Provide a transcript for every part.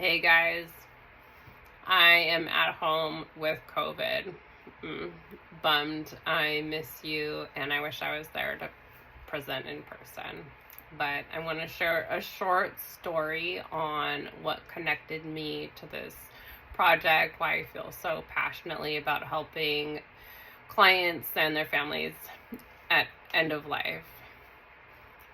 Hey guys, I am at home with COVID. Bummed. I miss you and I wish I was there to present in person. But I want to share a short story on what connected me to this project, why I feel so passionately about helping clients and their families at end of life.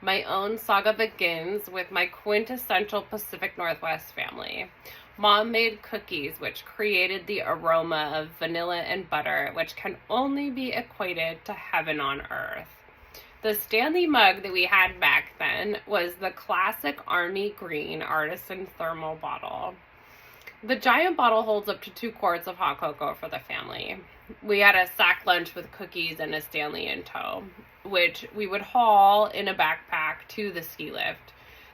My own saga begins with my quintessential Pacific Northwest family. Mom made cookies, which created the aroma of vanilla and butter, which can only be equated to heaven on earth. The Stanley mug that we had back then was the classic army green artisan thermal bottle. The giant bottle holds up to 2 quarts of hot cocoa for the family. We had a sack lunch with cookies and a Stanley in tow, which we would haul in a backpack to the ski lift.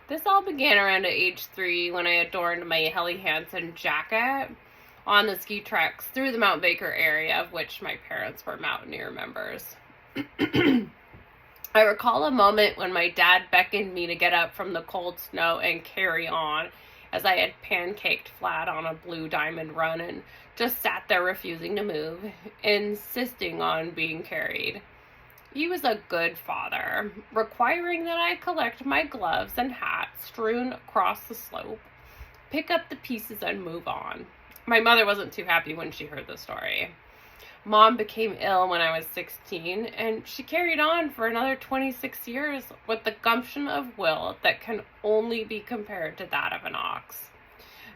This all began around age 3 when I adorned my Helly Hansen jacket on the ski treks through the Mount Baker area, of which my parents were mountaineer members. I recall a moment when my dad beckoned me to get up from the cold snow and carry on, as I had pancaked flat on a Blue Diamond run and just sat there refusing to move, insisting on being carried. He was a good father, requiring that I collect my gloves and hat strewn across the slope, pick up the pieces and move on. My mother wasn't too happy when she heard the story. Mom became ill when I was 16, and she carried on for another 26 years with the gumption of will that can only be compared to that of an ox.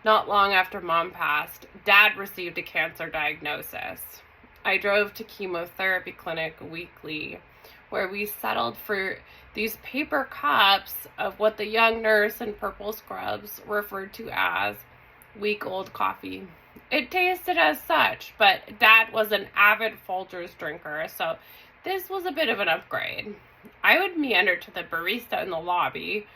Not long after Mom passed, Dad received a cancer diagnosis. I drove to chemotherapy clinic weekly, where we settled for these paper cups of what the young nurse in purple scrubs referred to as week-old coffee. It tasted as such, but Dad was an avid Folgers drinker, so this was a bit of an upgrade. I would meander to the barista in the lobby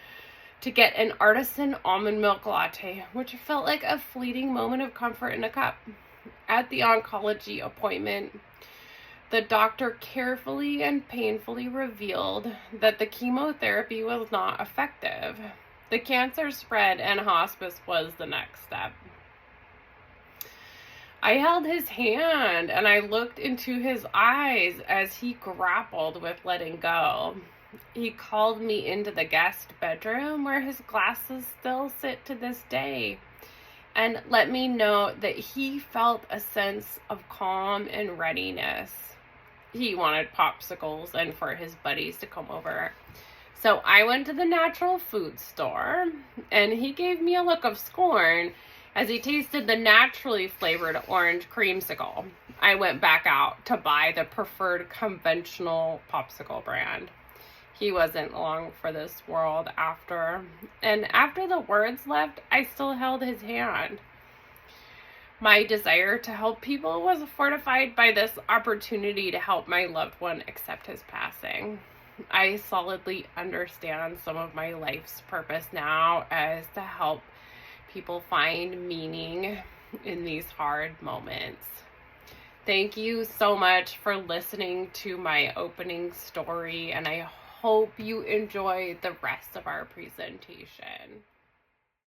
to get an artisan almond milk latte, which felt like a fleeting moment of comfort in a cup. At the oncology appointment, the doctor carefully and painfully revealed that the chemotherapy was not effective. The cancer spread and hospice was the next step. I held his hand and I looked into his eyes as he grappled with letting go. He called me into the guest bedroom where his glasses still sit to this day, and let me know that he felt a sense of calm and readiness. He wanted popsicles and for his buddies to come over. So I went to the natural food store, and he gave me a look of scorn as he tasted the naturally flavored orange creamsicle. I went back out to buy the preferred conventional popsicle brand. He wasn't long for this world after, and after the words left, I still held his hand. My desire to help people was fortified by this opportunity to help my loved one accept his passing. I solidly understand some of my life's purpose now as to help people find meaning in these hard moments. Thank you so much for listening to my opening story, and I hope you enjoy the rest of our presentation.